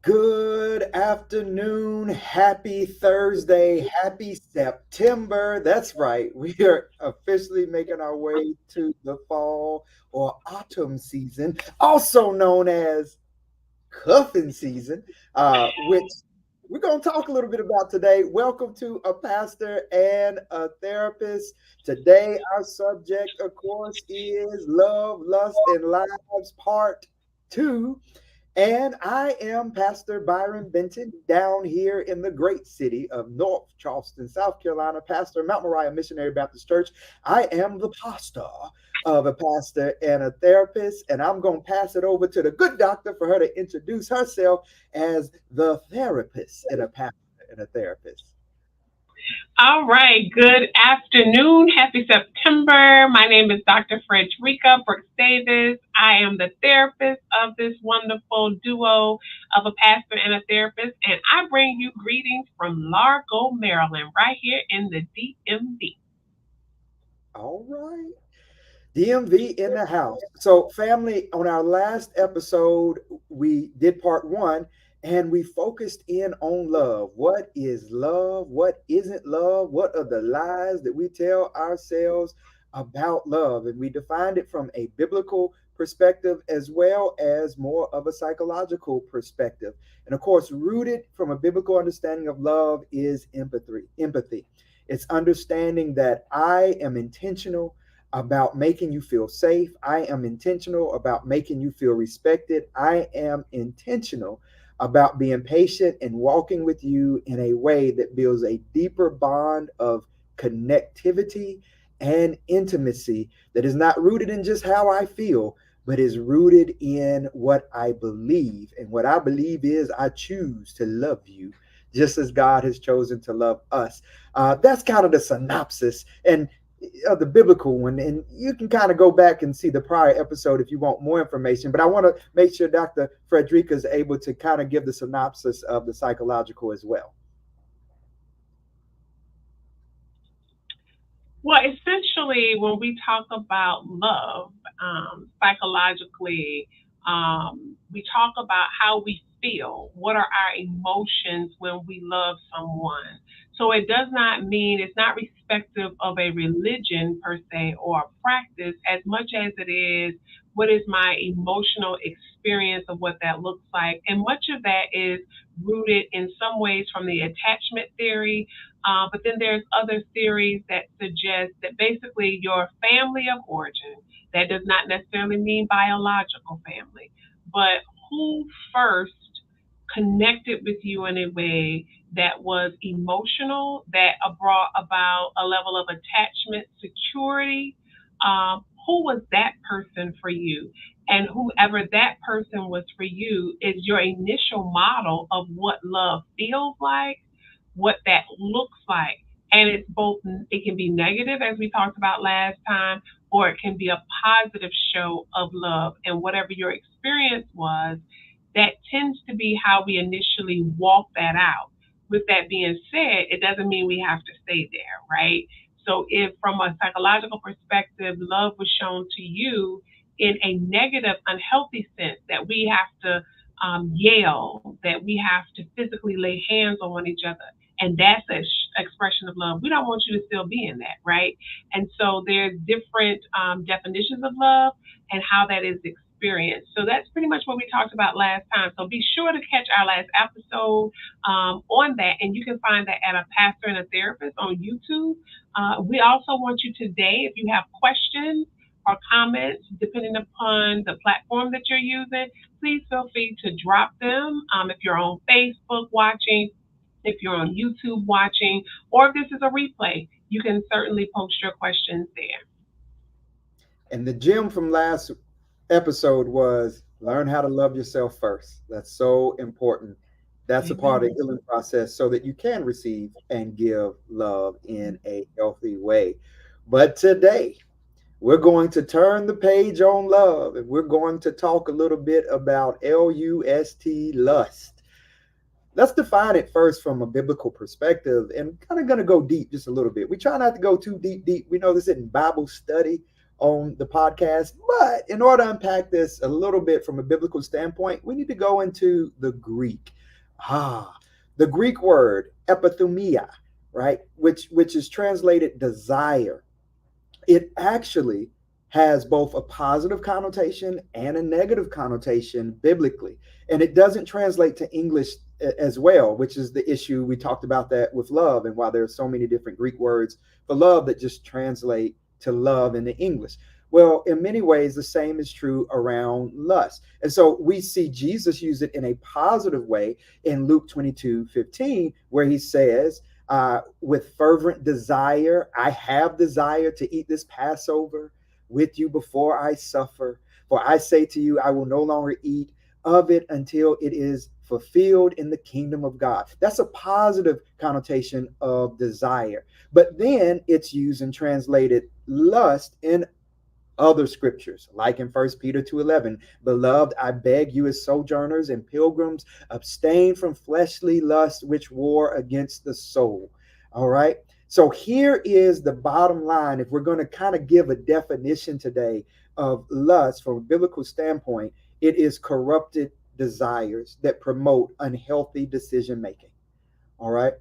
Good afternoon. Happy Thursday. Happy September. That's right. We are officially making our way to the fall or autumn season, also known as cuffing season, which we're going to talk a little bit about today. Welcome to A Pastor and a Therapist. Today, our subject, of course, is Love, Lust, and Lives Part 2. And I am Pastor Byron Benton down here in the great city of North Charleston, South Carolina, pastor of Mount Moriah Missionary Baptist Church. I am the pastor of A Pastor and a Therapist, and I'm going to pass it over to the good doctor for her to introduce herself as the therapist and a pastor and a therapist. All right. Good afternoon. Happy September. My name is Dr. Frederica Brooks Davis. I am the therapist of this wonderful duo of a pastor and a therapist, and I bring you greetings from Largo, Maryland, right here in the DMV. All right. DMV in the house. So, family, on our last episode, we did part one and we focused in on love. What is love? What isn't love? What are the lies that we tell ourselves about love? And we defined it from a biblical perspective as well as more of a psychological perspective. And of course, rooted from a biblical understanding of love is empathy. Empathy. It's understanding that I am intentional about making you feel safe. I am intentional about making you feel respected. I am intentional about being patient and walking with you in a way that builds a deeper bond of connectivity and intimacy that is not rooted in just how I feel, but is rooted in what I believe. And what I believe is I choose to love you just as God has chosen to love us. That's kind of the synopsis. And the biblical one, and you can kind of go back and see the prior episode if you want more information. But I want to make sure Dr. Frederica is able to kind of give the synopsis of the psychological as well. Well, essentially, when we talk about love, psychologically, we talk about how we feel. What are our emotions when we love someone? So it does not mean it's not respective of a religion per se or a practice as much as it is what is my emotional experience of what that looks like. And much of that is rooted in some ways from the attachment theory, but then there's other theories that suggest that basically your family of origin, that does not necessarily mean biological family, but who first connected with you in a way that was emotional, that brought about a level of attachment, security. Who was that person for you? And whoever that person was for you is your initial model of what love feels like, what that looks like. And it's both, it can be negative, as we talked about last time, or it can be a positive show of love. And whatever your experience was, that tends to be how we initially walk that out. With that being said, it doesn't mean we have to stay there, right? So, if from a psychological perspective, love was shown to you in a negative, unhealthy sense, that we have to yell, that we have to physically lay hands on each other, and that's an expression of love. We don't want you to still be in that, right? And so there's different definitions of love and how that is experienced. So that's pretty much what we talked about last time. So be sure to catch our last episode on that, and you can find that at A Pastor and a Therapist on YouTube. We also want you today, if you have questions or comments, depending upon the platform that you're using, please feel free to drop them. If you're on Facebook watching, if you're on YouTube watching, or if this is a replay, you can certainly post your questions there. And the gem from last episode was learn how to love yourself first. That's so important. That's a part of the Amen. healing process so that you can receive and give love in a healthy way. But today, we're going to turn the page on love and we're going to talk a little bit about LUST, lust. Let's define it first from a biblical perspective and kind of going to go deep just a little bit. We try not to go too deep. We know this isn't Bible study on the podcast. But in order to unpack this a little bit from a biblical standpoint, we need to go into the Greek. Ah, the Greek word epithumia, right? Which is translated desire. It actually has both a positive connotation and a negative connotation biblically. And it doesn't translate to English as well, which is the issue. We talked about that with love and why there are so many different Greek words for love that just translate to love into English. Well, in many ways, the same is true around lust. And so we see Jesus use it in a positive way in Luke 22:15, where he says, with fervent desire, I have desire to eat this Passover with you before I suffer. For I say to you, I will no longer eat of it until it is fulfilled in the kingdom of God. That's a positive connotation of desire. But then it's used and translated lust in other scriptures, like in 1 Peter 2:11, beloved, I beg you as sojourners and pilgrims, abstain from fleshly lusts which war against the soul. All right. So here is the bottom line. If we're going to kind of give a definition today of lust from a biblical standpoint, it is corrupted desires that promote unhealthy decision making. All right.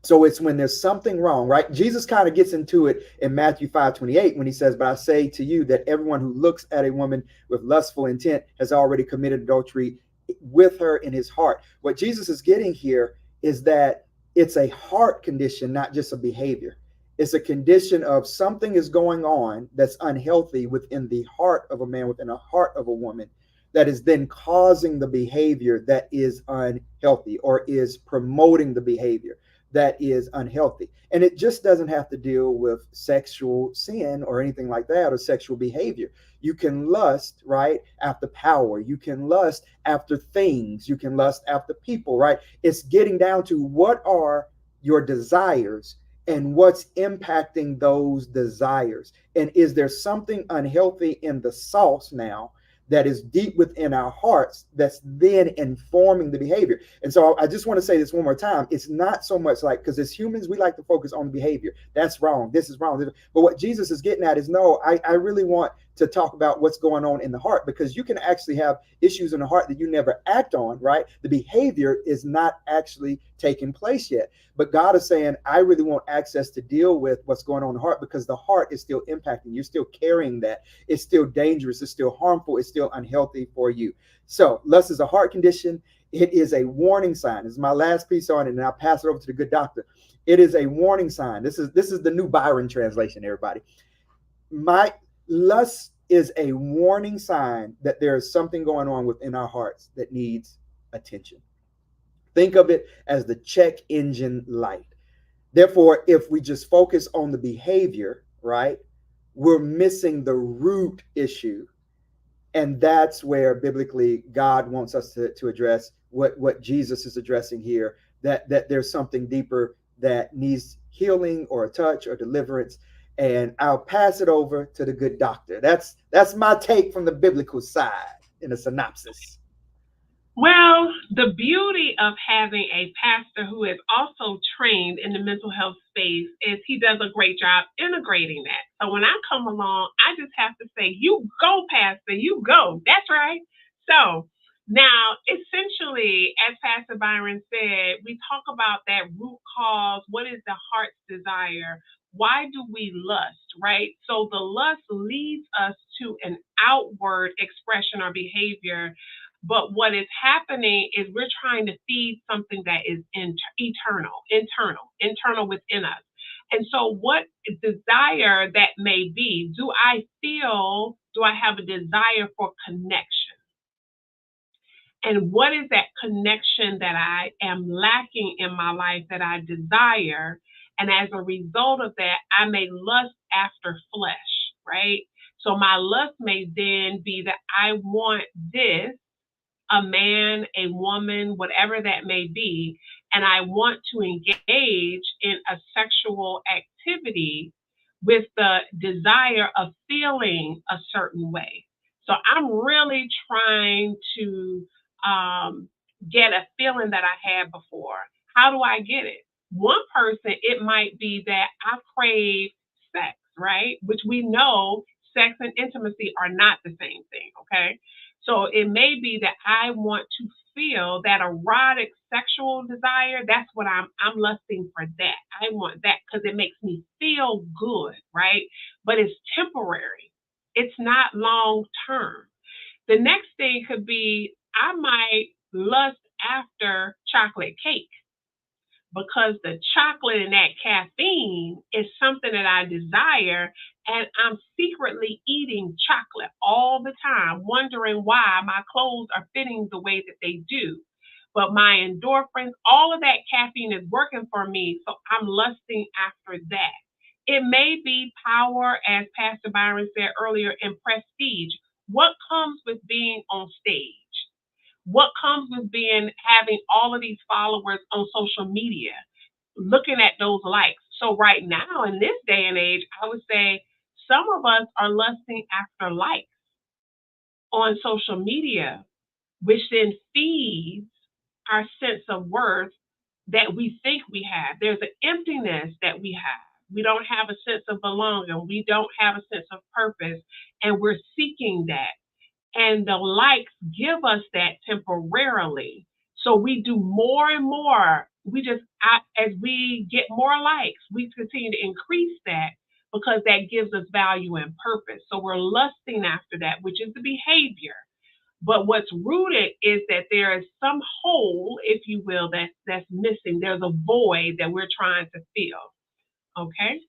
So it's when there's something wrong, right? Jesus kind of gets into it in Matthew 5:28 when he says, but I say to you that everyone who looks at a woman with lustful intent has already committed adultery with her in his heart. What Jesus is getting here is that it's a heart condition, not just a behavior. It's a condition of something is going on that's unhealthy within the heart of a man, within the heart of a woman, that is then causing the behavior that is unhealthy or is promoting the behavior that is unhealthy. And it just doesn't have to deal with sexual sin or anything like that or sexual behavior. You can lust, right, after power. You can lust after things. You can lust after people, right? It's getting down to what are your desires and what's impacting those desires. And is there something unhealthy in the sauce now that is deep within our hearts that's then informing the behavior? And so I just want to say this one more time. It's not so much like, because as humans, we like to focus on behavior. That's wrong. This is wrong. But what Jesus is getting at is no, I really want to talk about what's going on in the heart, because you can actually have issues in the heart that you never act on, right? The behavior is not actually taking place yet. But God is saying, I really want access to deal with what's going on in the heart, because the heart is still impacting. You're still carrying that. It's still dangerous. It's still harmful. It's still unhealthy for you. So lust is a heart condition. It is a warning sign. This is my last piece on it, and I'll pass it over to the good doctor. It is a warning sign. This is the new Byron translation, everybody. My lust is a warning sign that there is something going on within our hearts that needs attention. Think of it as the check engine light. Therefore, if we just focus on the behavior, right, we're missing the root issue. And that's where biblically God wants us to address what Jesus is addressing here, that there's something deeper that needs healing or a touch or deliverance. And I'll pass it over to the good doctor. That's my take from the biblical side in a synopsis. Well, the beauty of having a pastor who is also trained in the mental health space is he does a great job integrating that. So when I come along, I just have to say, you go, Pastor, you go. That's right. So now, essentially, as Pastor Byron said, we talk about that root cause. What is the heart's desire? Why do we lust, right? So the lust leads us to an outward expression or behavior, but what is happening is we're trying to feed something that is internal within us. And so, what desire that may be, do I have a desire for connection? And what is that connection that I am lacking in my life that I desire? And as a result of that, I may lust after flesh, right? So my lust may then be that I want this, a man, a woman, whatever that may be, and I want to engage in a sexual activity with the desire of feeling a certain way. So I'm really trying to get a feeling that I had before. How do I get it? One person, it might be that I crave sex, right? Which we know sex and intimacy are not the same thing, okay? So it may be that I want to feel that erotic sexual desire. That's what I'm lusting for that. I want that because it makes me feel good, right? But it's temporary. It's not long term. The next thing could be I might lust after chocolate cake because the chocolate and that caffeine is something that I desire. And I'm secretly eating chocolate all the time, wondering why my clothes are fitting the way that they do. But my endorphins, all of that caffeine is working for me. So I'm lusting after that. It may be power, as Pastor Byron said earlier, in prestige. What comes with being on stage? What comes with being having all of these followers on social media, looking at those likes? So right now in this day and age, I would say some of us are lusting after likes on social media, which then feeds our sense of worth that we think we have. There's an emptiness that we have. We don't have a sense of belonging. We don't have a sense of purpose, and we're seeking that, and the likes give us that temporarily. So we do more and more. As we get more likes, we continue to increase that because that gives us value and purpose. So we're lusting after that, which is the behavior. But what's rooted is that there is some hole, if you will, that's missing. There's a void that we're trying to fill. Okay,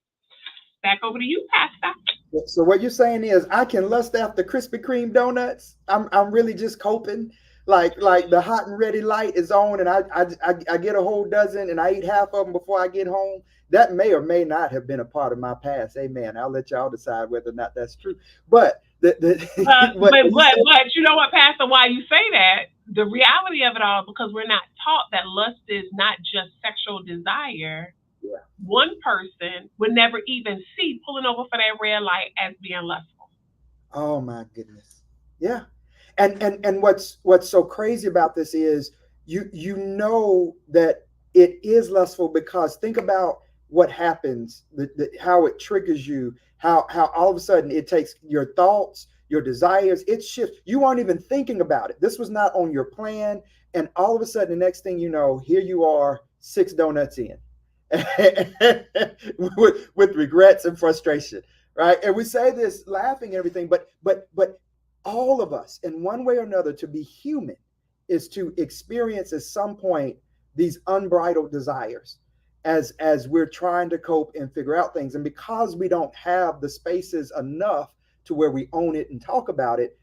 back over to you, Pastor. So what you're saying is I can lust after Krispy Kreme donuts. I'm really just coping. Like the hot and ready light is on, and I get a whole dozen, and I eat half of them before I get home. That may or may not have been a part of my past. Amen. I'll let y'all decide whether or not that's true. But Uh, but but you but said, but you know what, Pastor? Why you say that? The reality of it all, because we're not taught that lust is not just sexual desire. yeah. One person would never even see pulling over for that red light as being lustful. Oh my goodness. Yeah. And what's so crazy about this is you know that it is lustful because think about what happens, how it triggers you, how all of a sudden it takes your thoughts, your desires, it shifts. You weren't even thinking about it. This was not on your plan. And all of a sudden, the next thing you know, here you are, six donuts in. with regrets and frustration, right? And we say this laughing and everything, but all of us, in one way or another, to be human is to experience at some point these unbridled desires as we're trying to cope and figure out things. And because we don't have the spaces enough to where we own it and talk about it,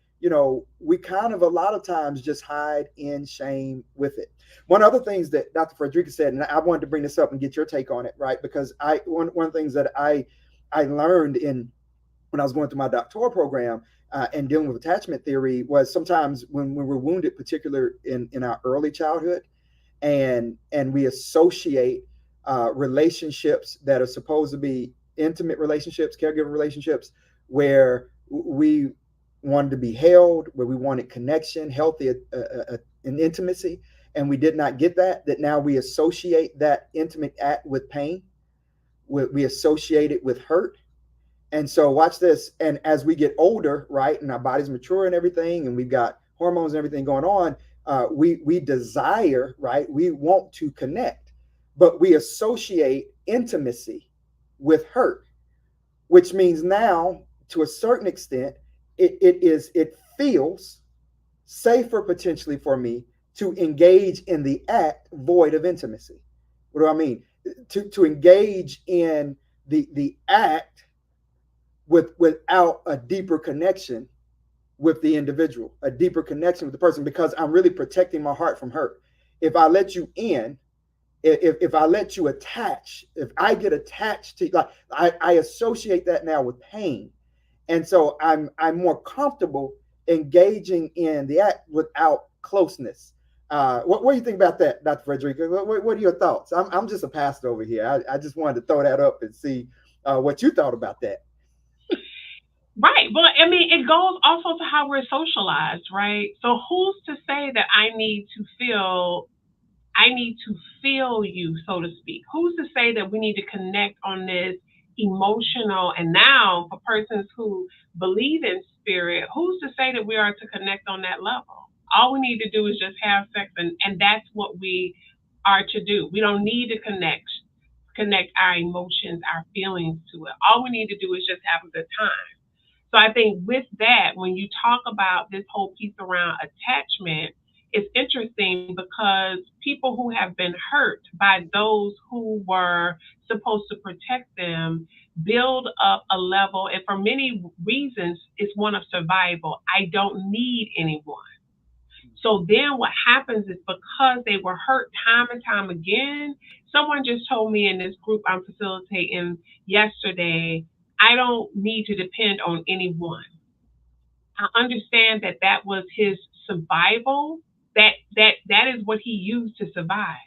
we kind of a lot of times just hide in shame with it. One other things that Dr. Frederica said, and I wanted to bring this up and get your take on it, right? Because one of the things that I learned in when I was going through my doctoral program and dealing with attachment theory was sometimes when we're wounded, particular in our early childhood, and we associate relationships that are supposed to be intimate relationships, caregiver relationships, where we wanted to be held, where we wanted connection, healthy and intimacy, and we did not get that. That now we associate that intimate act with pain. We associate it with hurt, and so watch this. And as we get older, right, and our bodies mature and everything, and we've got hormones and everything going on, we desire, right? We want to connect, but we associate intimacy with hurt, which means now, to a certain extent, it feels safer potentially for me to engage in the act void of intimacy. What do I mean? To engage in the act without a deeper connection with the individual, a deeper connection with the person, because I'm really protecting my heart from hurt. If I let you in, if I let you attach, if I get attached to, like, I associate that now with pain, and so I'm more comfortable engaging in the act without closeness. What do you think about that, Dr. Frederica? What are your thoughts? I'm just a pastor over here. I just wanted to throw that up and see what you thought about that. Right. Well, I mean, it goes also to how we're socialized, right? So who's to say that I need to feel you, so to speak? Who's to say that we need to connect on this emotional. And now, for persons who believe in spirit, who's to say that we are to connect on that level? All we need to do is just have sex, and that's what we are to do. We don't need to connect our emotions, our feelings to it. All we need to do is just have a good time. So I think with that, when you talk about this whole piece around attachment, it's interesting because people who have been hurt by those who were supposed to protect them build up a level, and for many reasons, it's one of survival. I don't need anyone. So then what happens is because they were hurt time and time again, someone just told me in this group I'm facilitating yesterday, I don't need to depend on anyone. I understand that that was his survival. That is what he used to survive.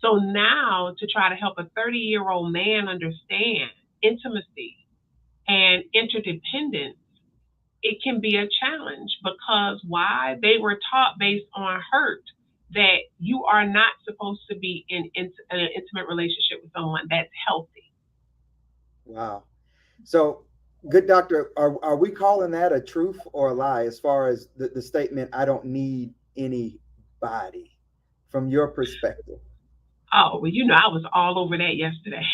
So now to try to help a 30-year-old man understand intimacy and interdependence, it can be a challenge because why? They were taught based on hurt that you are not supposed to be in an intimate relationship with someone that's healthy. Wow. So, good doctor, are we calling that a truth or a lie as far as the statement, I don't need anybody from your perspective? Oh, well, I was all over that yesterday.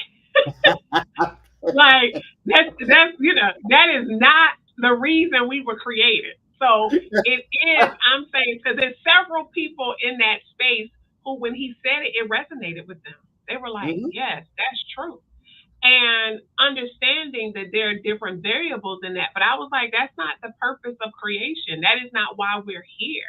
Like that's that is not the reason we were created. So it is. I'm saying because there's several people in that space who, when he said it, it resonated with them. They were like, Hmm. "Yes, that's true." And understanding that there are different variables in that. But I was like, that's not the purpose of creation. That is not why we're here.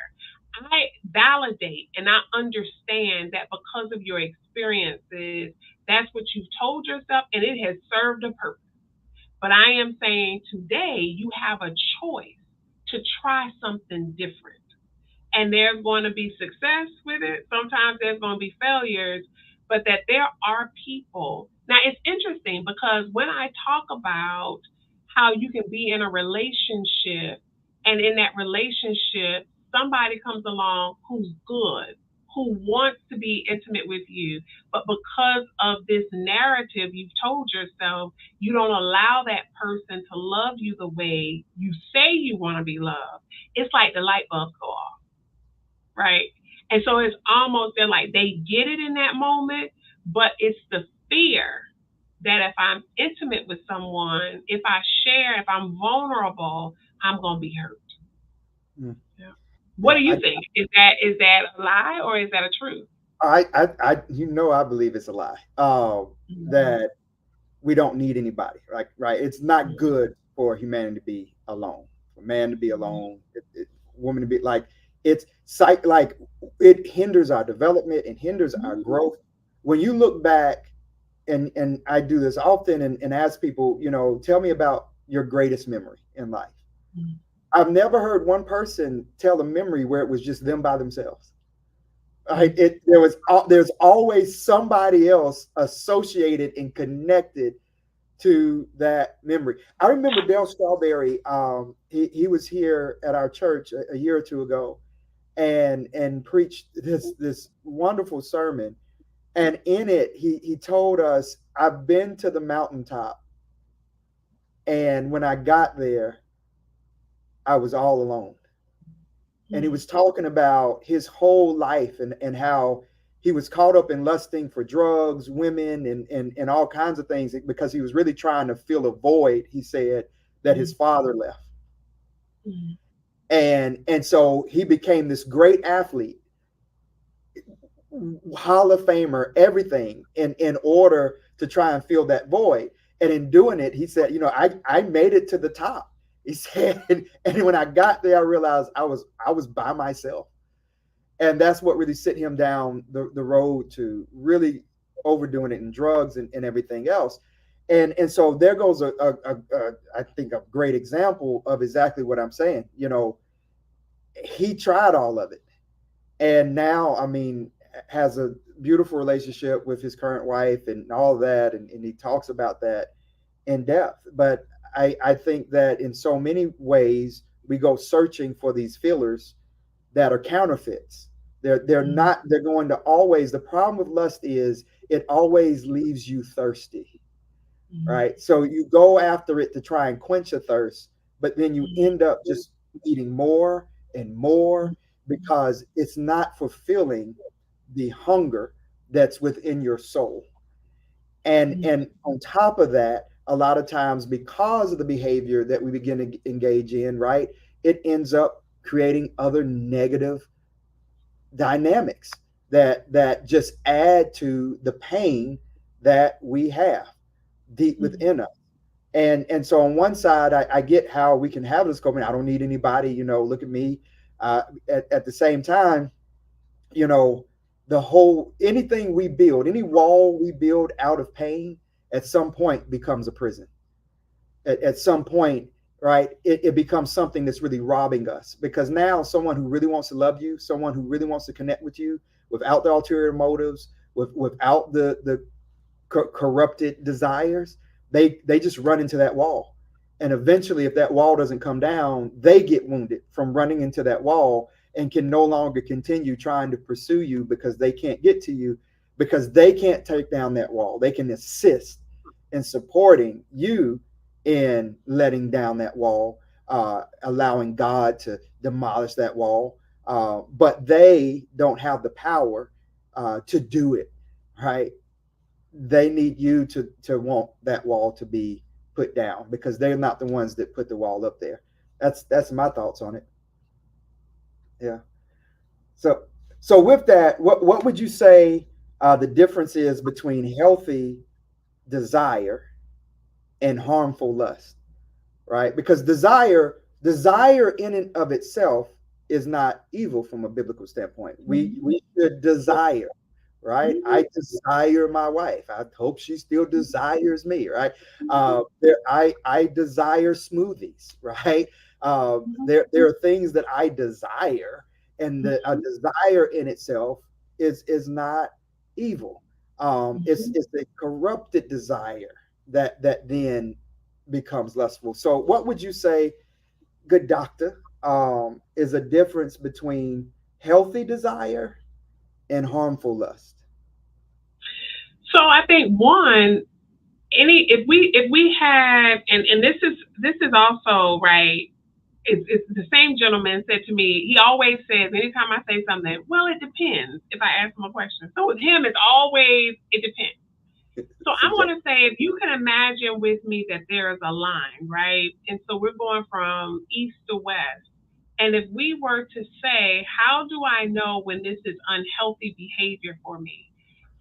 I validate and I understand that because of your experiences, that's what you've told yourself and it has served a purpose. But I am saying today you have a choice to try something different, and there's going to be success with it. Sometimes there's going to be failures, but that there are people. Now, it's interesting because when I talk about how you can be in a relationship, and in that relationship, somebody comes along who's good, who wants to be intimate with you, but because of this narrative you've told yourself, you don't allow that person to love you the way you say you want to be loved. It's like the light bulbs go off, right? And so it's almost they're like they get it in that moment, but it's the fear that if I'm intimate with someone, if I share, if I'm vulnerable, I'm gonna be hurt. Mm. Yeah. What Yeah, do you think? Is that a lie or is that a truth? I believe it's a lie. Mm-hmm. That we don't need anybody, right? It's not good for humanity to be alone, for man to be alone, woman to be like, it's like it hinders our development and hinders our Mm-hmm. growth. When you look back, and I do this often and ask people, tell me about your greatest memory in life. I've never heard one person tell a memory where it was just them by themselves. Right? There's always somebody else associated and connected to that memory. I remember Dale Strawberry. He was here at our church a year or two ago, and preached this wonderful sermon. And in it, he told us, "I've been to the mountaintop, and when I got there, I was all alone." And he Mm-hmm. was talking about his whole life and how he was caught up in lusting for drugs, women, and all kinds of things because he was really trying to fill a void, he said, that his father left. Mm-hmm. And so he became this great athlete, Hall of Famer, everything in order to try and fill that void. And in doing it, he said, I made it to the top. He said, and when I got there, I realized I was by myself. And that's what really set him down the road to really overdoing it in drugs and everything else. And so there goes I think a great example of exactly what I'm saying. He tried all of it, and now, I mean, has a beautiful relationship with his current wife and all that, and he talks about that in depth. But I think that in so many ways we go searching for these fillers that are counterfeits. They're not. They're going to always. The problem with lust is it always leaves you thirsty. right? So you go after it to try and quench a thirst, but then you Mhm. end up just eating more and more because it's not fulfilling the hunger that's within your soul. And on top of that, a lot of times because of the behavior that we begin to engage in, right, it ends up creating other negative dynamics that just add to the pain that we have deep Mhm. within us. And so on one side, I get how we can have this coping. I don't need anybody, look at me. At the same time, you know, the whole anything we build, any wall we build out of pain, at some point becomes a prison. At some point, right, it becomes something that's really robbing us because now someone who really wants to love you, someone who really wants to connect with you without the ulterior motives, without the corrupted desires, they just run into that wall. And eventually, if that wall doesn't come down, they get wounded from running into that wall and can no longer continue trying to pursue you because they can't get to you because they can't take down that wall. They can assist in supporting you in letting down that wall, allowing God to demolish that wall. But they don't have the power to do it, right? They need you to want that wall to be put down because they're not the ones that put the wall up there. That's my thoughts on it. Yeah. So so with that, what would you say the difference is between healthy desire and harmful lust? Right? Because desire in and of itself is not evil from a biblical standpoint. We should desire, right? I desire my wife. I hope she still desires me, right? I desire smoothies, right? There are things that I desire, and that a desire in itself is not evil. It's a corrupted desire that then becomes lustful. So, what would you say, good doctor, is a difference between healthy desire and harmful lust? So I think one, any if we had, and this is also right. It's the same gentleman said to me. He always says anytime I say something, well, it depends. If I ask him a question, so with him, it's always it depends. So I Subject. want to say, if you can imagine with me that there is a line, right? And so we're going from east to west. And if we were to say, how do I know when this is unhealthy behavior for me?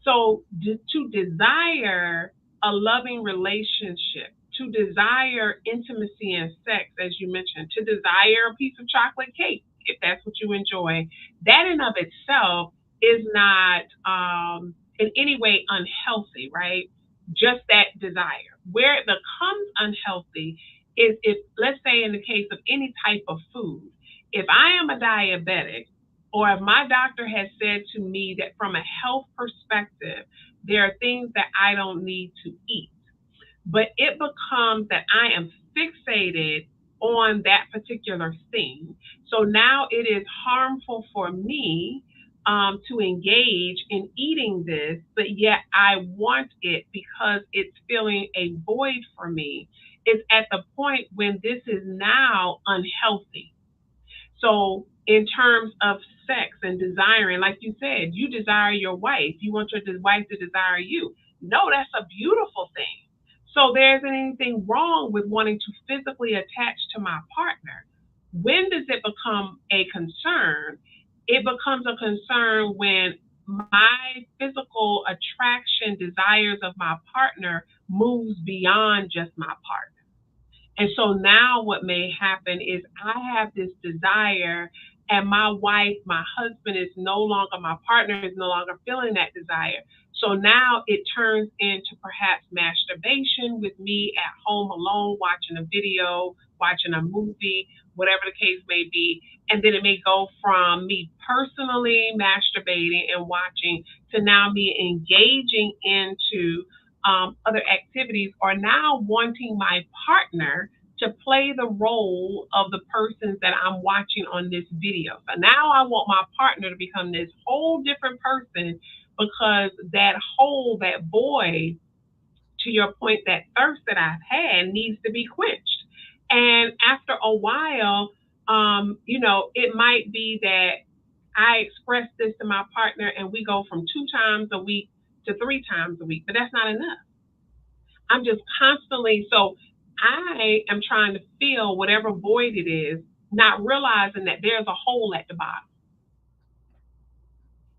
So to desire a loving relationship, to desire intimacy and sex, as you mentioned, to desire a piece of chocolate cake, if that's what you enjoy, that in of itself is not in any way unhealthy, right? Just that desire. Where it becomes unhealthy is if, let's say, in the case of any type of food, if I am a diabetic, or if my doctor has said to me that from a health perspective, there are things that I don't need to eat, but it becomes that I am fixated on that particular thing. So now it is harmful for me to engage in eating this, but yet I want it because it's filling a void for me. It's at the point when this is now unhealthy. So, in terms of sex and desiring, like you said, you desire your wife, you want your wife to desire you. No, that's a beautiful thing. So, there isn't anything wrong with wanting to physically attach to my partner. When does it become a concern? It becomes a concern when my physical attraction desires of my partner moves beyond just my partner. And so now what may happen is I have this desire, and my wife, my husband is no longer, my partner is no longer feeling that desire. So now it turns into perhaps masturbation with me at home alone, watching a video, watching a movie, whatever the case may be. And then it may go from me personally masturbating and watching to now me engaging into other activities, or now wanting my partner to play the role of the persons that I'm watching on this video. So now I want my partner to become this whole different person because that hole, that void to your point, that thirst that I've had needs to be quenched. And after a while, it might be that I express this to my partner and we go from 2 times a week to 3 times a week, but that's not enough. I'm just constantly, so I am trying to fill whatever void it is, not realizing that there's a hole at the bottom.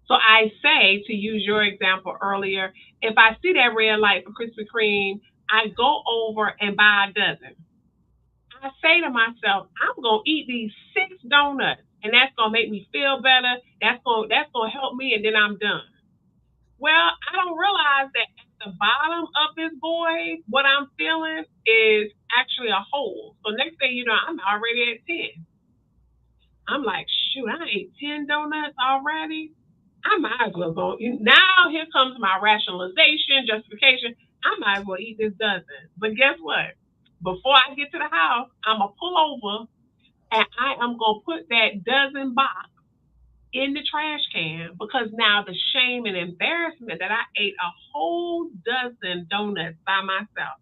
So I say, to use your example earlier, if I see that red light for Krispy Kreme, I go over and buy a dozen. I say to myself, I'm gonna eat these 6 donuts, and that's gonna make me feel better. That's gonna help me, and then I'm done. Well, I don't realize that at the bottom of this void, what I'm feeling is actually a hole. So next thing you know, I'm already at 10. I'm like, shoot, I ate 10 donuts already. I might as well go. Now here comes my rationalization, justification. I might as well eat this dozen. But guess what? Before I get to the house, I'm gonna pull over and I am gonna put that dozen box in the trash can, because now the shame and embarrassment that I ate a whole dozen donuts by myself.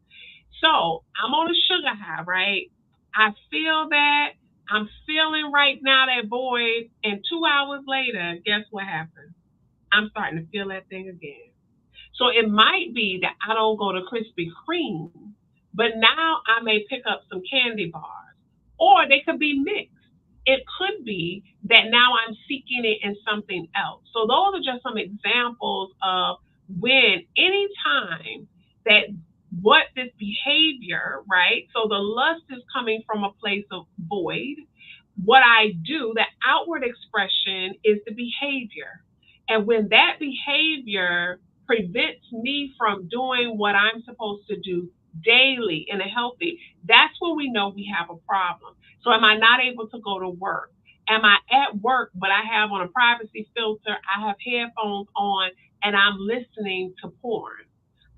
So I'm on a sugar high, right? I feel that. I'm feeling right now that void. And 2 hours later, guess what happens? I'm starting to feel that thing again. So it might be that I don't go to Krispy Kreme, but now I may pick up some candy bars, or they could be mixed. It could be that now I'm seeking it in something else. So those are just some examples of when, anytime that what this behavior, right? So the lust is coming from a place of void. What I do, the outward expression is the behavior. And when that behavior prevents me from doing what I'm supposed to do daily in a healthy, that's when we know we have a problem. So am I not able to go to work? Am I at work, but I have on a privacy filter, I have headphones on, and I'm listening to porn?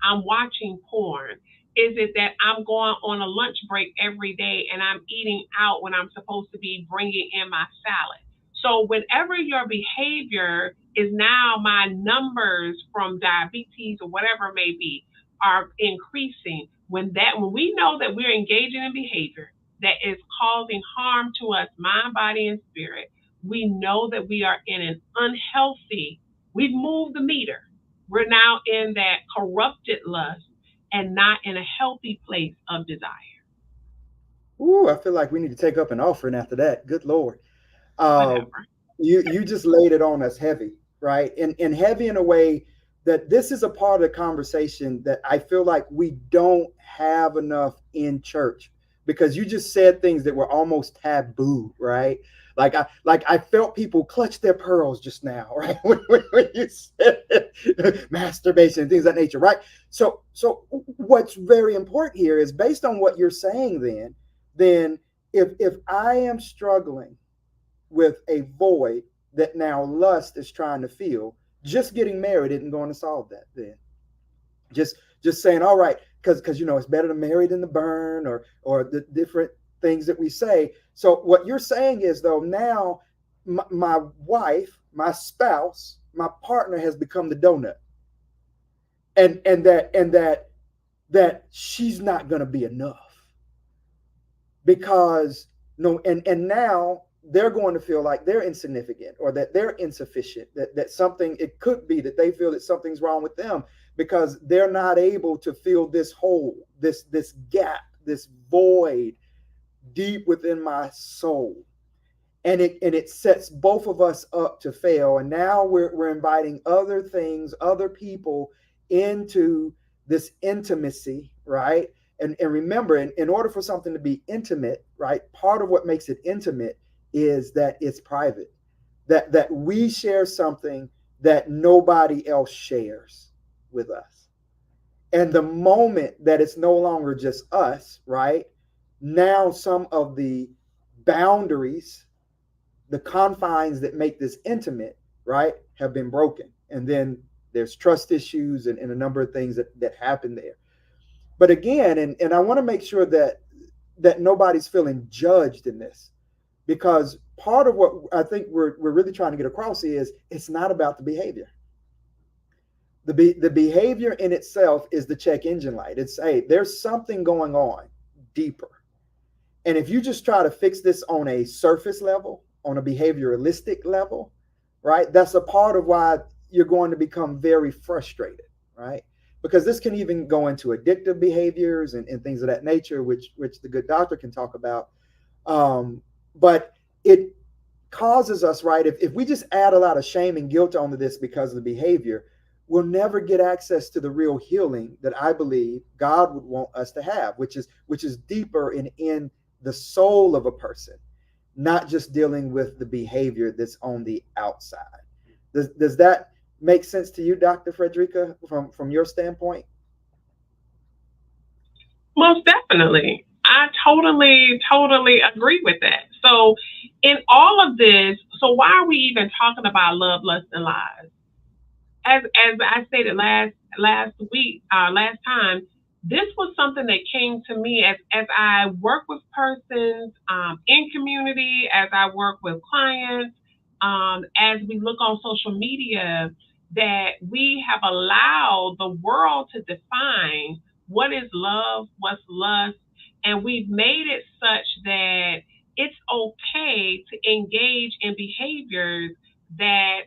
I'm watching porn. Is it that I'm going on a lunch break every day and I'm eating out when I'm supposed to be bringing in my salad? So, whenever your behavior is now, my numbers from diabetes or whatever it may be are increasing, when we know that we're engaging in behavior that is causing harm to us, mind, body, and spirit, we know that we are in an unhealthy, we've moved the meter. We're now in that corrupted lust and not in a healthy place of desire. Ooh, I feel like we need to take up an offering after that. Good Lord. Um, Whatever. you just laid it on us heavy, right? And heavy in a way that this is a part of the conversation that I feel like we don't have enough in church, because you just said things that were almost taboo, right? Like I felt people clutch their pearls just now, right? When you said masturbation and things of that nature, right? So what's very important here is, based on what you're saying, then if I am struggling with a void that now lust is trying to fill, just getting married isn't going to solve that. Then just saying, all right, because it's better to marry than to burn, or the different things that we say. So what you're saying is, though, now my wife, my spouse, my partner has become the donut, and that she's not going to be enough, because no, and now they're going to feel like they're insignificant, or that they're insufficient, that something, it could be that they feel that something's wrong with them, because they're not able to fill this hole, this gap, this void deep within my soul. And it sets both of us up to fail. And now we're inviting other things, other people into this intimacy, right? And remember, in order for something to be intimate, right, part of what makes it intimate is that it's private, that we share something that nobody else shares with us. And the moment that it's no longer just us, right, now some of the boundaries, the confines that make this intimate, right, have been broken. And then there's trust issues, and a number of things that happen there. But again, and I want to make sure that nobody's feeling judged in this, because part of what I think we're really trying to get across is, it's not about the behavior. The behavior in itself is the check engine light. It's, hey, there's something going on deeper. And if you just try to fix this on a surface level, on a behavioralistic level, right, that's a part of why you're going to become very frustrated, right? Because this can even go into addictive behaviors and things of that nature, which the good doctor can talk about. But it causes us, right? If we just add a lot of shame and guilt onto this because of the behavior, we'll never get access to the real healing that I believe God would want us to have, which is deeper in the soul of a person, not just dealing with the behavior that's on the outside. Does that make sense to you, Dr. Frederica, from your standpoint? Most definitely. I totally agree with that. So, in all of this, so why are we even talking about love, lust, and lies? As I stated last week, last time, this was something that came to me as I work with persons in community, as I work with clients, as we look on social media, that we have allowed the world to define what is love, what's lust, and we've made it such that it's okay to engage in behaviors that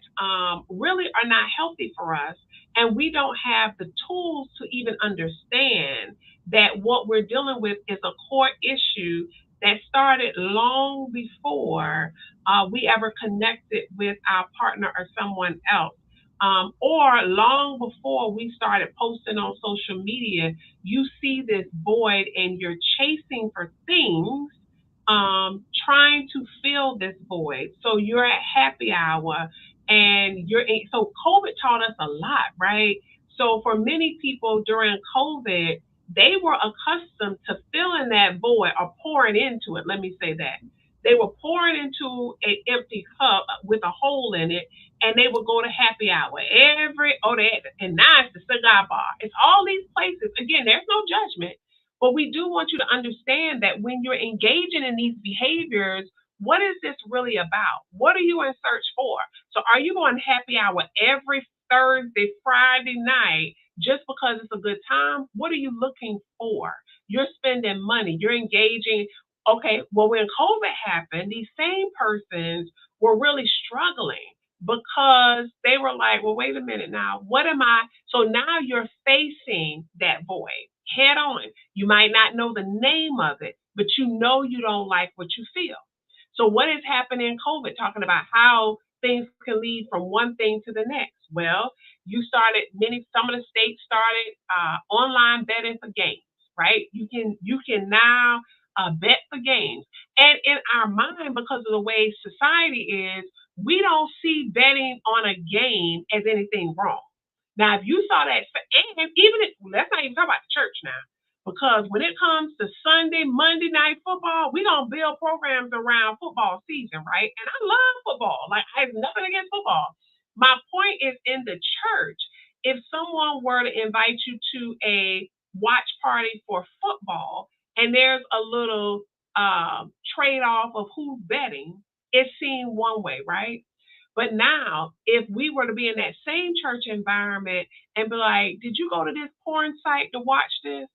really are not healthy for us. And we don't have the tools to even understand that what we're dealing with is a core issue that started long before we ever connected with our partner or someone else. Or long before we started posting on social media, you see this void and you're chasing for things, trying to fill this void. So you're at happy hour and so COVID taught us a lot, right? So for many people during COVID, they were accustomed to filling that void or pouring into it. Let me say that. They were pouring into an empty cup with a hole in it, and they would go to happy hour and now it's the cigar bar. It's all these places. Again, there's no judgment, but we do want you to understand that when you're engaging in these behaviors, what is this really about? What are you in search for? So, are you going happy hour every Thursday, Friday night just because it's a good time? What are you looking for? You're spending money, you're engaging. Okay, well, when COVID happened, these same persons were really struggling because they were like, well, wait a minute now, what am I? So now you're facing that void head on. You might not know the name of it, but you know you don't like what you feel. So, what is happening in COVID? Talking about how things can lead from one thing to the next. Well, some of the states started online betting for games, right? You can now bet for games, and in our mind, because of the way society is, we don't see betting on a game as anything wrong. Now, if you saw that, and even if, let's not even talk about the church now, because when it comes to Sunday, Monday night football, we don't build programs around football season, right? And I love football. Like, I have nothing against football. My point is, in the church, if someone were to invite you to a watch party for football, and there's a little trade off of who's betting, it's seen one way, right? But now, if we were to be in that same church environment and be like, did you go to this porn site to watch this?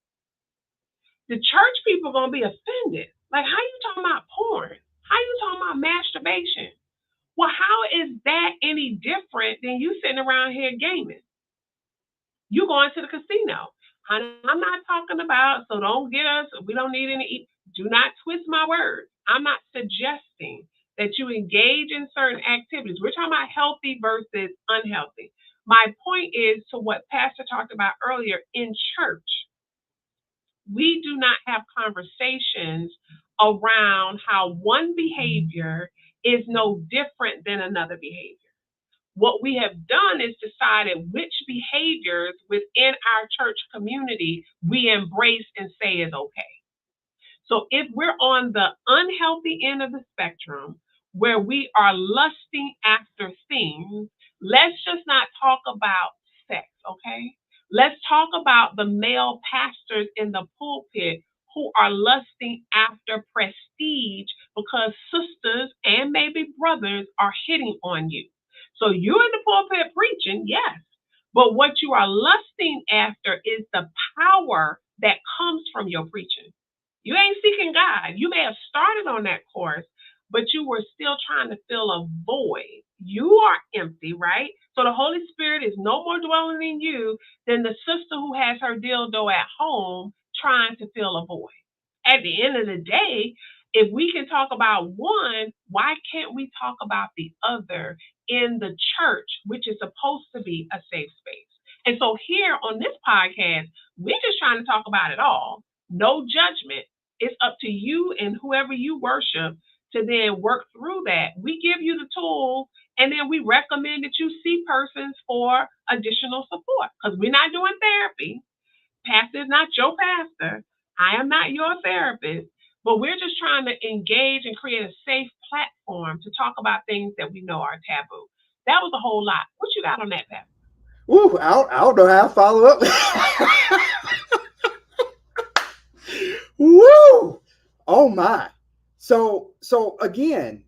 The church people are gonna be offended. Like, how you talking about porn? How you talking about masturbation? Well, how is that any different than you sitting around here gaming? You going to the casino. I'm not talking about, so don't get us, we don't need any, do not twist my words. I'm not suggesting that you engage in certain activities. We're talking about healthy versus unhealthy. My point is to what Pastor talked about earlier in church. We do not have conversations around how one behavior is no different than another behavior. What we have done is decided which behaviors within our church community we embrace and say is okay. So if we're on the unhealthy end of the spectrum where we are lusting after things, let's just not talk about sex, okay? Let's talk about the male pastors in the pulpit who are lusting after prestige because sisters and maybe brothers are hitting on you. So you're in the pulpit preaching, yes, But what you are lusting after is the power that comes from your preaching. You ain't seeking God. You may have started on that course, but you were still trying to fill a void. You are empty, right? So the Holy Spirit is no more dwelling in you than the sister who has her dildo at home trying to fill a void. At the end of the day, if we can talk about one, why can't we talk about the other in the church, which is supposed to be a safe space? And so here on this podcast, we're just trying to talk about it all. No judgment. It's up to you and whoever you worship to then work through that. We give you the tools and then we recommend that you see persons for additional support because we're not doing therapy. Pastor is not your pastor. I am not your therapist. But we're just trying to engage and create a safe platform to talk about things that we know are taboo. That was a whole lot. What you got on that, Pastor? Ooh, I don't know how to follow up. Woo! Oh my. So again,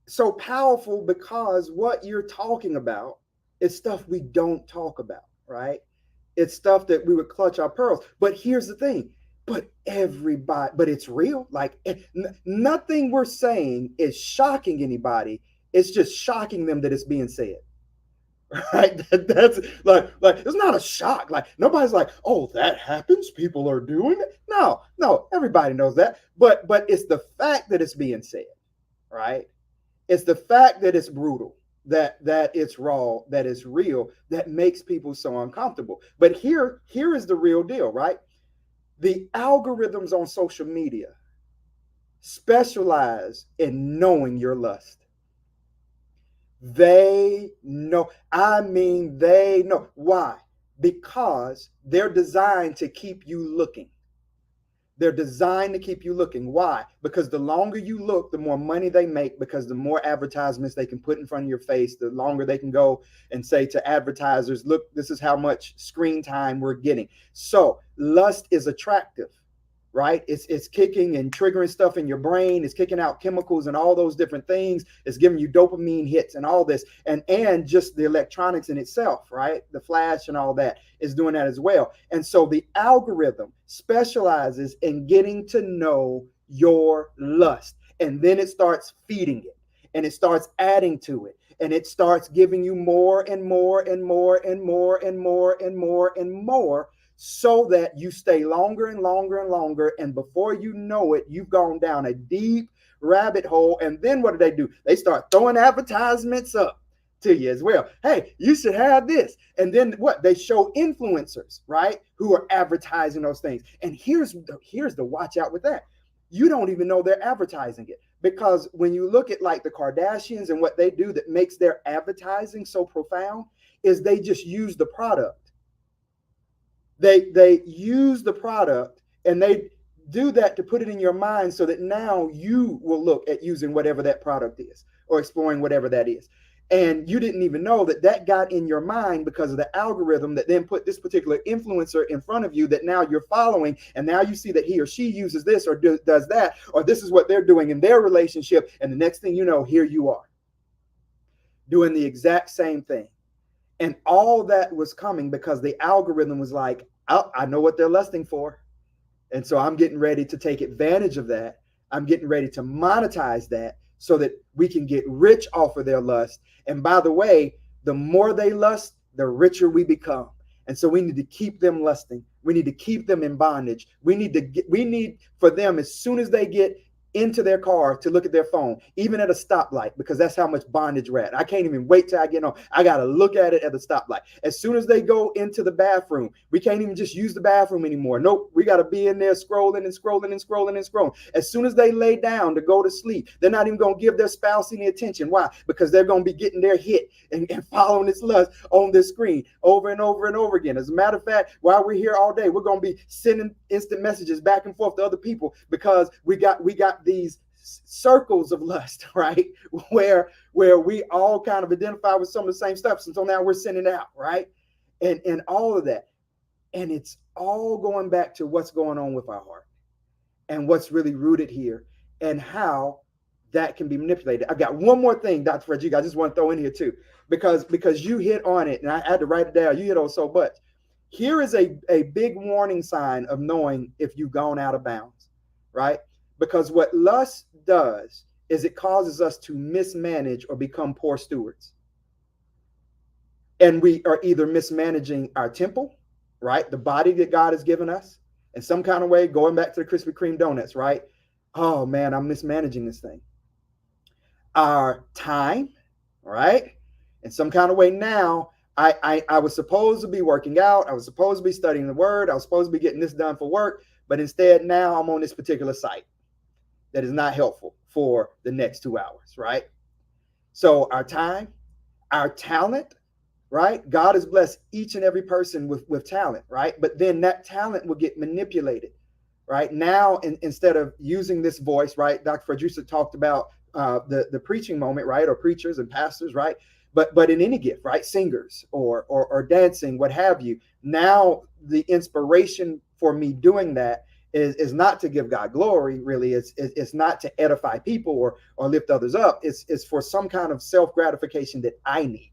so powerful because what you're talking about is stuff we don't talk about, right? It's stuff that we would clutch our pearls. But here's the thing. But it's real. Like nothing we're saying is shocking anybody. It's just shocking them that it's being said. Right? That's like it's not a shock. Like nobody's like, oh, that happens. People are doing it. No, everybody knows that. But it's the fact that it's being said, right? It's the fact that it's brutal, that it's raw, that it's real, that makes people so uncomfortable. But here is the real deal, right? The algorithms on social media specialize in knowing your lust. They know. I mean, they know. Why? Because they're designed to keep you looking. They're designed to keep you looking. Why? Because the longer you look, the more money they make, because the more advertisements they can put in front of your face, the longer they can go and say to advertisers, look, this is how much screen time we're getting. So lust is attractive, right? It's kicking and triggering stuff in your brain. It's kicking out chemicals and all those different things. It's giving you dopamine hits and all this, and just the electronics in itself, right? The flash and all that is doing that as well. And so the algorithm specializes in getting to know your lust, and then it starts feeding it, and it starts adding to it, and it starts giving you more and more and more and more and more and more and more, so that you stay longer and longer and longer. And before you know it, you've gone down a deep rabbit hole. And then what do? They start throwing advertisements up to you as well. Hey, you should have this. And then what? They show influencers, right, who are advertising those things. And here's the watch out with that. You don't even know they're advertising it, because when you look at like the Kardashians and what they do that makes their advertising so profound is they just use the product. They use the product, and they do that to put it in your mind so that now you will look at using whatever that product is or exploring whatever that is. And you didn't even know that that got in your mind because of the algorithm that then put this particular influencer in front of you that now you're following. And now you see that he or she uses this or does that, or this is what they're doing in their relationship. And the next thing you know, here you are doing the exact same thing. And all that was coming because the algorithm was like, oh, I know what they're lusting for. And so I'm getting ready to take advantage of that. I'm getting ready to monetize that so that we can get rich off of their lust. And by the way, the more they lust, the richer we become. And so we need to keep them lusting. We need to keep them in bondage. We need for them, as soon as they get into their car, to look at their phone, even at a stoplight, because that's how much bondage we're at. I can't even wait till I get on. I got to look at it at the stoplight. As soon as they go into the bathroom, we can't even just use the bathroom anymore. Nope, we got to be in there scrolling and scrolling and scrolling and scrolling. As soon as they lay down to go to sleep, they're not even going to give their spouse any attention. Why? Because they're going to be getting their hit and following this lust on this screen over and over and over again. As a matter of fact, while we're here all day, we're going to be sending instant messages back and forth to other people because we got these circles of lust, right? Where we all kind of identify with some of the same stuff. So now we're sending out, right? And all of that. And it's all going back to what's going on with our heart and what's really rooted here, and how that can be manipulated. I got one more thing, Dr. Frederick, I just want to throw in here too, because you hit on it, and I had to write it down. You hit on so much. Here is a big warning sign of knowing if you've gone out of bounds, right? Because what lust does is it causes us to mismanage or become poor stewards. And we are either mismanaging our temple, right? The body that God has given us in some kind of way, going back to the Krispy Kreme donuts, right? Oh man, I'm mismanaging this thing. Our time, right? In some kind of way now, I was supposed to be working out. I was supposed to be studying the word. I was supposed to be getting this done for work. But instead, now I'm on this particular site that is not helpful for the next 2 hours, right? So our time, our talent, right? God has blessed each and every person with talent, right? But then that talent will get manipulated, right? Now, instead of using this voice, right? Dr. Frederica talked about the preaching moment, right? Or preachers and pastors, right? But in any gift, right? Singers or dancing, what have you. Now the inspiration for me doing that is not to give God glory, really. It's not to edify people or lift others up. It's for some kind of self gratification that I need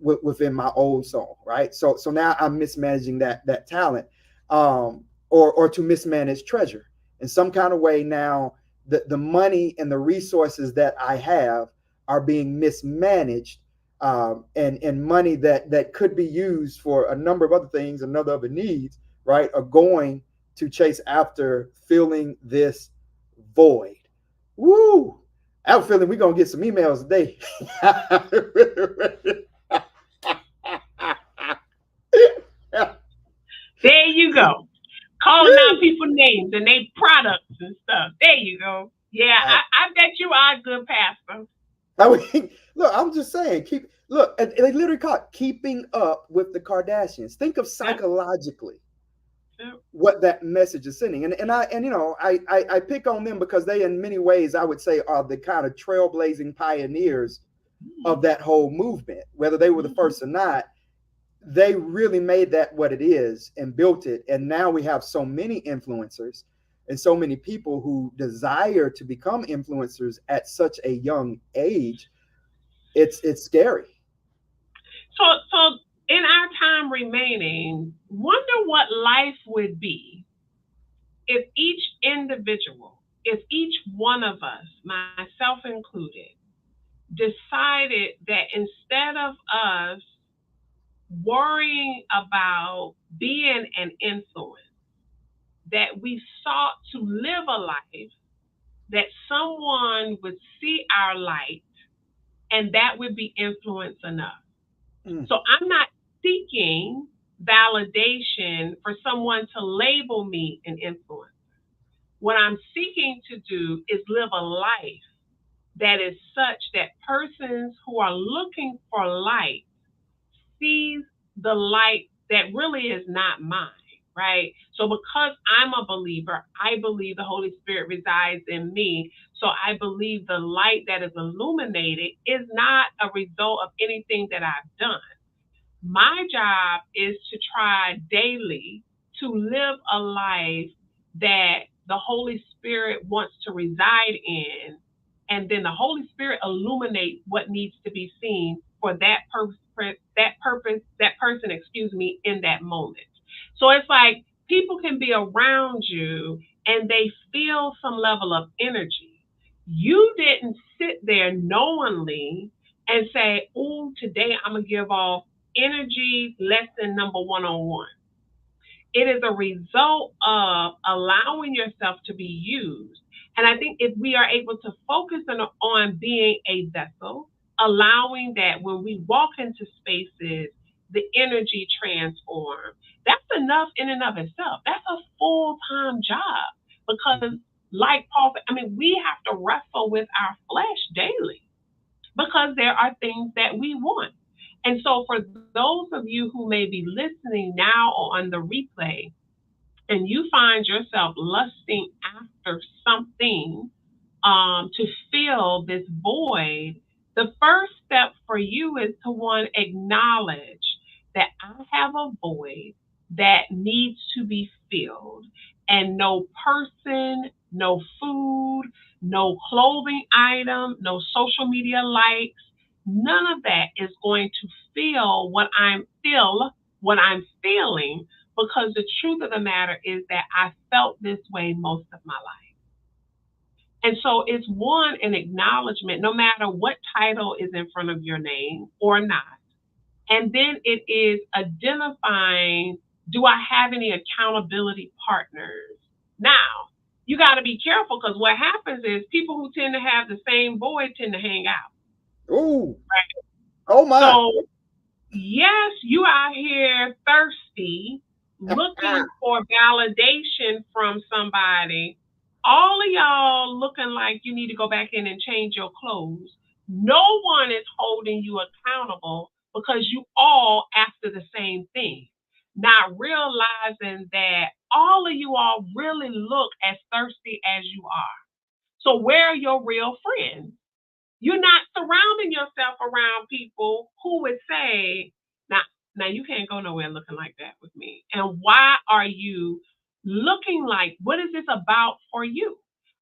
within my old soul, right? So now I'm mismanaging that talent, or to mismanage treasure in some kind of way. Now the money and the resources that I have are being mismanaged, and money that could be used for a number of other things, another other needs, right, are going to chase after filling this void. Woo! I have a feeling we're gonna get some emails today. There you go. Calling out people names and they products and stuff. There you go. Yeah, I bet you are a good pastor. I mean, look, I'm just saying, look, and they literally call it keeping up with the Kardashians. Think of Yep, psychologically yep. what that message is sending. And you know, I pick on them because they, in many ways, I would say, are the kind of trailblazing pioneers Mhm, of that whole movement. Whether they were the mhm. first or not, they really made that what it is and built it. And now we have so many influencers and so many people who desire to become influencers at such a young age. It's scary. So in our time remaining, wonder what life would be if each individual, if each one of us, myself included, decided that instead of us worrying about being an influence, that we sought to live a life that someone would see our light and that would be influence enough. Mm, So I'm not seeking validation for someone to label me an influence. What I'm seeking to do is live a life that is such that persons who are looking for light sees the light that really is not mine, right? So because I'm a believer, I believe the Holy Spirit resides in me. So I believe the light that is illuminated is not a result of anything that I've done. My job is to try daily to live a life that the Holy Spirit wants to reside in, and then the Holy Spirit illuminates what needs to be seen for that person, excuse me, in that moment. So it's like people can be around you and they feel some level of energy. You didn't sit there knowingly and say, "Oh, today I'm gonna give off energy lesson number 101." It is a result of allowing yourself to be used. And I think if we are able to focus on being a vessel, allowing that when we walk into spaces, the energy transform, that's enough in and of itself. That's a full time job because, mhm. like Paul, I mean, we have to wrestle with our flesh daily because there are things that we want. And so, for those of you who may be listening now or on the replay, and you find yourself lusting after something to fill this void, the first step for you is to one, acknowledge that I have a void that needs to be filled, and no person, no food, no clothing item, no social media likes. None of that is going to feel what I'm feeling, because the truth of the matter is that I felt this way most of my life. And so it's one, an acknowledgement, no matter what title is in front of your name or not. And then it is identifying, do I have any accountability partners? Now, you got to be careful, because what happens is people who tend to have the same void tend to hang out. Ooh, oh my. So, yes, you out here thirsty, looking for validation from somebody. All of y'all looking like you need to go back in and change your clothes. No one is holding you accountable, because you all after the same thing. Not realizing that all of you all really look as thirsty as you are. So where are your real friends? You're not surrounding yourself around people who would say, now, now you can't go nowhere looking like that with me. And why are you looking like, what is this about for you?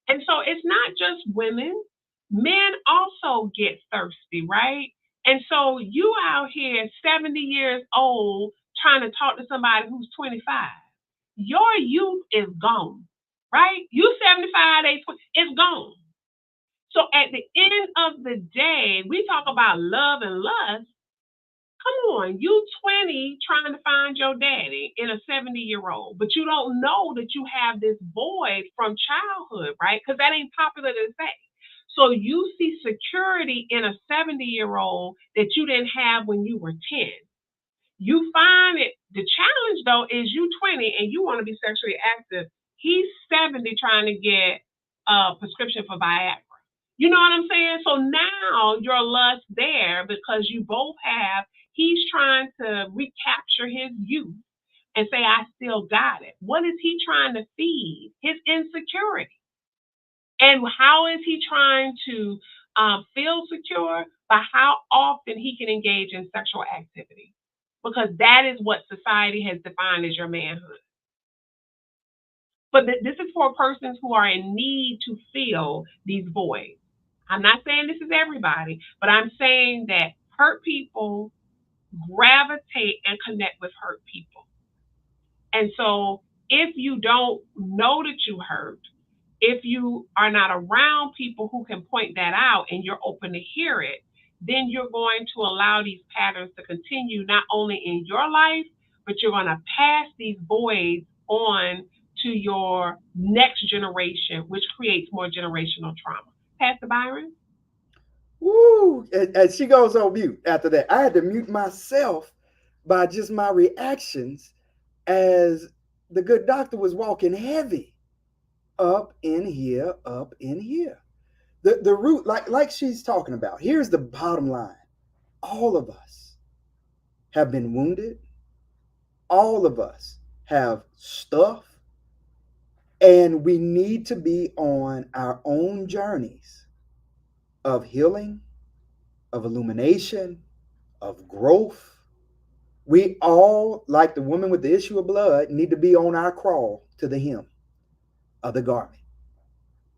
And so it's not just women, men also get thirsty, right? And so you out here 70 years old trying to talk to somebody who's 25. Your youth is gone, right? You 75, it's gone. So at the end of the day, we talk about love and lust. Come on, you 20 trying to find your daddy in a 70-year-old, but you don't know that you have this void from childhood, right? Because that ain't popular to say. So you see security in a 70-year-old that you didn't have when you were 10. You find it, the challenge though is you 20 and you want to be sexually active. He's 70 trying to get a prescription for Viagra. You know what I'm saying? So now your lust there, because you both have, he's trying to recapture his youth and say, I still got it. What is he trying to feed? His insecurity. And how is he trying to feel secure? By how often he can engage in sexual activity. Because that is what society has defined as your manhood. But this is for persons who are in need to fill these voids. I'm not saying this is everybody, but I'm saying that hurt people gravitate and connect with hurt people. And so if you don't know that you hurt, if you are not around people who can point that out and you're open to hear it, then you're going to allow these patterns to continue not only in your life, but you're going to pass these voids on to your next generation, which creates more generational trauma. Pastor Byron? Woo! And she goes on mute after that. I had to mute myself by just my reactions as the good doctor was walking heavy up in here, up in here. The root, like she's talking about. Here's the bottom line: all of us have been wounded. All of us have stuff, and we need to be on our own journeys of healing, of illumination, of growth. We all, like the woman with the issue of blood, need to be on our crawl to the hem of the garment.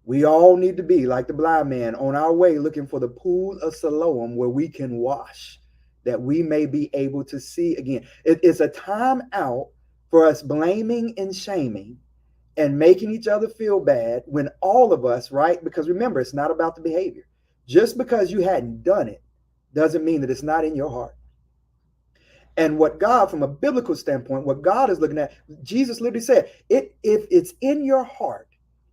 We all need to be, like the blind man, on our way looking for the pool of Siloam where we can wash, that we may be able to see again. It's a time out for us blaming and shaming and making each other feel bad when all of us, right? Because remember, it's not about the behavior. Just because you hadn't done it doesn't mean that it's not in your heart. And what God, from a biblical standpoint, what God is looking at, Jesus literally said, if it's in your heart,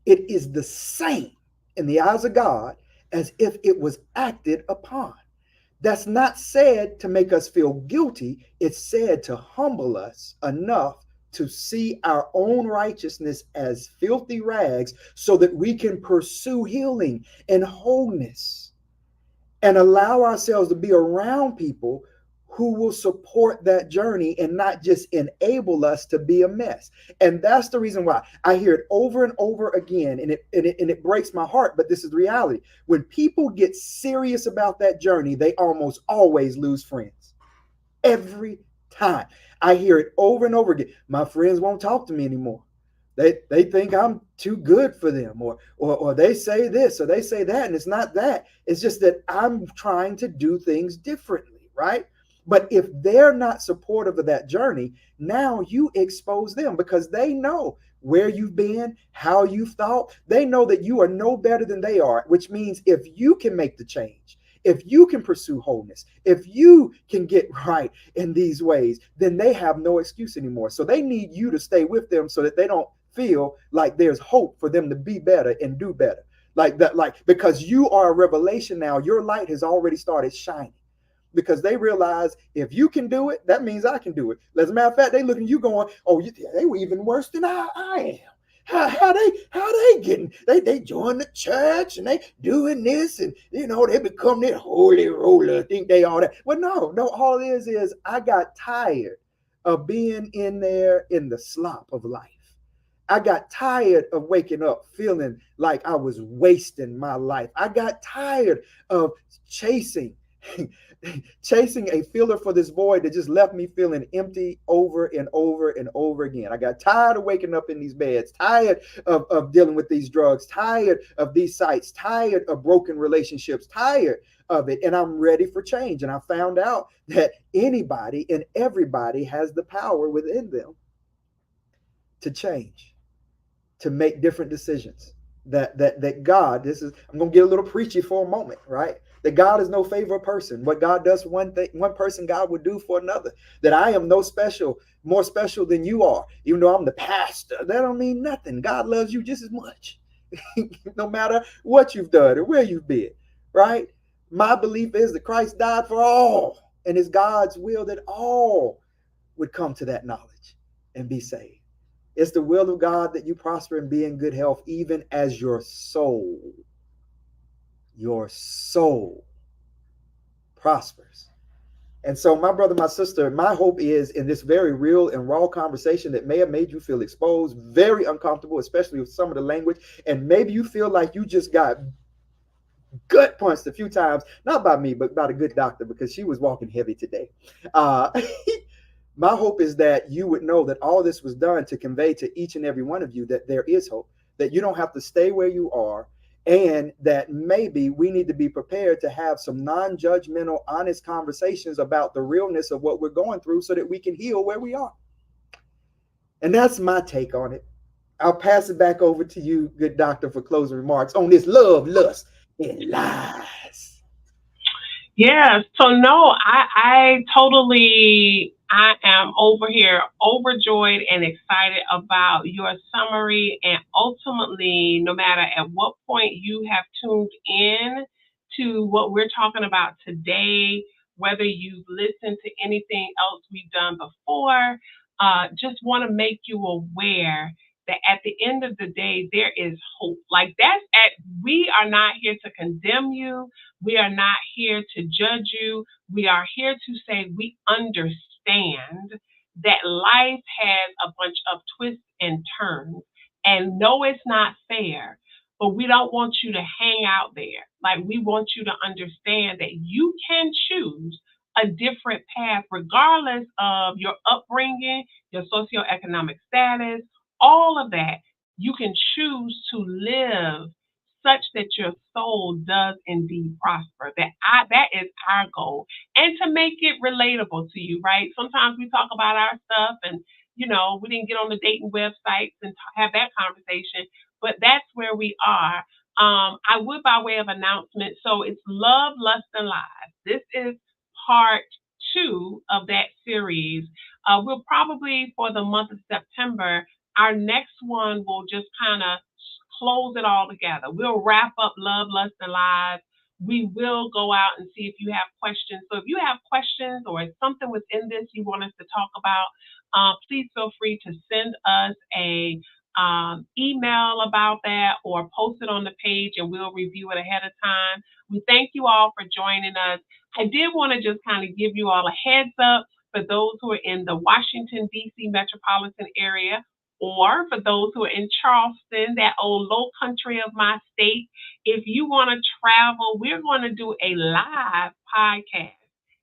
it is the same in the eyes of God as if it was acted upon. That's not said to make us feel guilty. It's said to humble us enough to see our own righteousness as filthy rags so that we can pursue healing and wholeness and allow ourselves to be around people who will support that journey and not just enable us to be a mess. And that's the reason why I hear it over and over again, and it breaks my heart, but this is the reality. When people get serious about that journey, they almost always lose friends. Every time. I hear it over and over again. My friends won't talk to me anymore. They think I'm too good for them, or they say this or they say that, and it's not that. It's just that I'm trying to do things differently, right? But if they're not supportive of that journey, now you expose them because they know where you've been, how you've thought. They know that you are no better than they are, which means if you can make the change, if you can pursue wholeness, if you can get right in these ways, then they have no excuse anymore. So they need you to stay with them so that they don't feel like there's hope for them to be better and do better. Like that, like because you are a revelation now, your light has already started shining. Because they realize if you can do it, that means I can do it. As a matter of fact, they looking at you going, "Oh, they were even worse than I am. How they getting? They join the church and they doing this and they become that holy roller. Think they all that? Well, no. All it is I got tired of being in there in the slop of life. I got tired of waking up feeling like I was wasting my life. I got tired of chasing chasing a filler for this void that just left me feeling empty over and over and over again. I got tired of waking up in these beds, tired of dealing with these drugs, tired of these sites, tired of broken relationships, tired of it. And I'm ready for change. And I found out that anybody and everybody has the power within them to change, to make different decisions. That God, this is I'm gonna get a little preachy for a moment, right? That God is no favor person. What God does for one thing, one person, God would do for another. That I am no special, more special than you are, even though I'm the pastor. That don't mean nothing. God loves you just as much, no matter what you've done or where you've been, right? My belief is that Christ died for all, and it's God's will that all would come to that knowledge and be saved. It's the will of God that you prosper and be in good health, even as your soul prospers. And so, my brother, my sister, my hope is in this very real and raw conversation that may have made you feel exposed, very uncomfortable, especially with some of the language. And maybe you feel like you just got gut punched a few times, not by me, but by the good doctor, because she was walking heavy today. Uh, my hope is that you would know that all this was done to convey to each and every one of you that there is hope, that you don't have to stay where you are, and that maybe we need to be prepared to have some non judgmental, honest conversations about the realness of what we're going through so that we can heal where we are. And that's my take on it. I'll pass it back over to you, good doctor, for closing remarks on this love, lust, and lies. Yeah, so no, I totally I am over here overjoyed and excited about your summary, and ultimately no matter at what point you have tuned in to what we're talking about today, whether you've listened to anything else we've done before, just want to make you aware that at the end of the day there is hope. Like that's at we are not here to condemn you, we are not here to judge you. We are here to say we understand that life has a bunch of twists and turns. And no, it's not fair, but we don't want you to hang out there. Like, we want you to understand that you can choose a different path regardless of your upbringing, your socioeconomic status, all of that. You can choose to live such that your soul does indeed prosper. That is our goal, and to make it relatable to you. Right? Sometimes we talk about our stuff, and we didn't get on the dating websites and have that conversation, but that's where we are. I would, by way of announcement, so it's Love, Lust, and Lies. This is part two of that series. We'll probably, for the month of September, our next one will just kind of close it all together. We'll wrap up Love, Lust, and Lies. We will go out and see if you have questions. So if you have questions or something within this you want us to talk about, please feel free to send us a email about that or post it on the page and we'll review it ahead of time. We thank you all for joining us. I did want to just kind of give you all a heads up for those who are in the Washington, D.C. metropolitan area, or for those who are in Charleston, that old low country of my state. If you want to travel, we're going to do a live podcast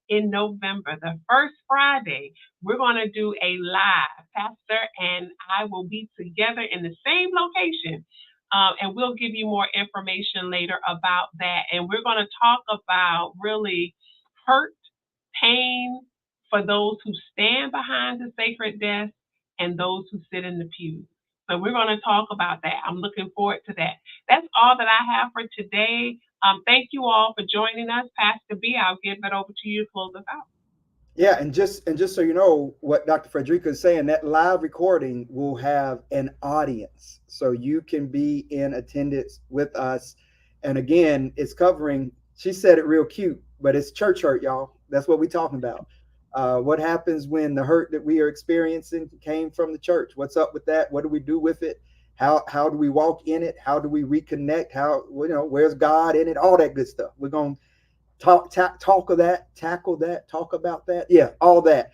in November, the first Friday, we're going to do a live. Pastor and I will be together in the same location. And we'll give you more information later about that. And we're going to talk about really hurt, pain for those who stand behind the sacred desk and those who sit in the pews. So we're going to talk about that. I'm looking forward to that. That's all that I have for today. Thank you all for joining us. Pastor B, I'll give it over to you to close us out. Yeah, and just so you know what Dr. Frederica is saying, that live recording will have an audience, so you can be in attendance with us. And again, it's covering. She said it real cute, but it's church hurt, y'all. That's what we're talking about. What happens when the hurt that we are experiencing came from the church? What's up with that? What do we do with it? How do we walk in it? How do we reconnect? How, where's God in it? All that good stuff. We're going to talk of that, tackle that, talk about that. Yeah, all that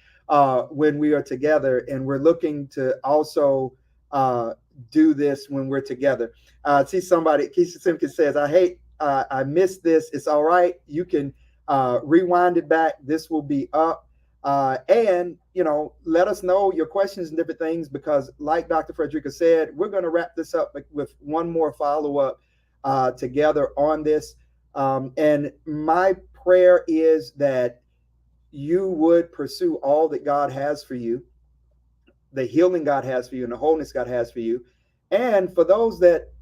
when we are together, and we're looking to also uh, do this when we're together. See somebody, Keisha Simpkins says, I missed this. It's all right. You can rewind it back. This will be up. And let us know your questions and different things, because like Dr. Frederica said, we're going to wrap this up with one more follow-up together on this. And my prayer is that you would pursue all that God has for you, the healing God has for you, and the wholeness God has for you. And for those that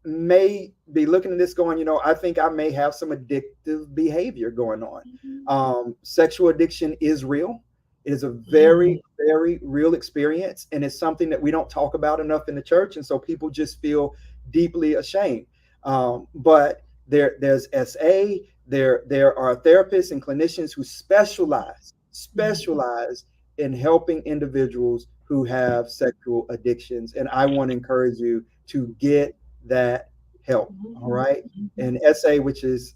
may be looking at this going, I think I may have some addictive behavior going on. Sexual addiction is real. It is a Mm-hmm. very, very real experience. And it's something that we don't talk about enough in the church. And so people just feel deeply ashamed. But there's SA, there are therapists and clinicians who specialize in helping individuals who have sexual addictions. And I want to encourage you to get that help. All Mm-hmm. right. Mm-hmm. And SA, which is,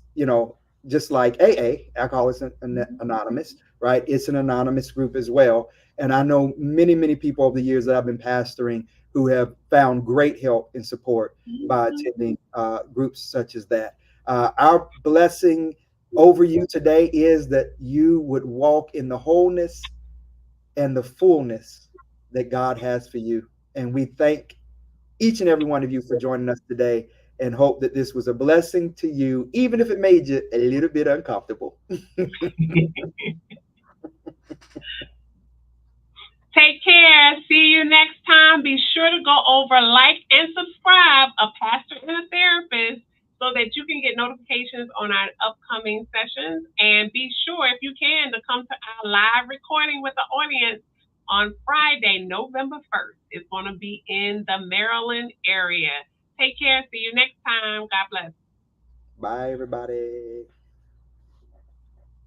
just like AA, Alcoholics Anonymous, right? It's an anonymous group as well. And I know many, many people over the years that I've been pastoring who have found great help and support by Mm-hmm. attending groups such as that. Our blessing over you today is that you would walk in the wholeness and the fullness that God has for you. And we thank each and every one of you for joining us today, and hope that this was a blessing to you, even if it made you a little bit uncomfortable. Take care. See you next time. Be sure to go over, like, and subscribe a pastor and a therapist so that you can get notifications on our upcoming sessions. And be sure, if you can, to come to our live recording with the audience on Friday, November 1st. It's going to be in the Maryland area. Take care. See you next time. God bless. Bye, everybody.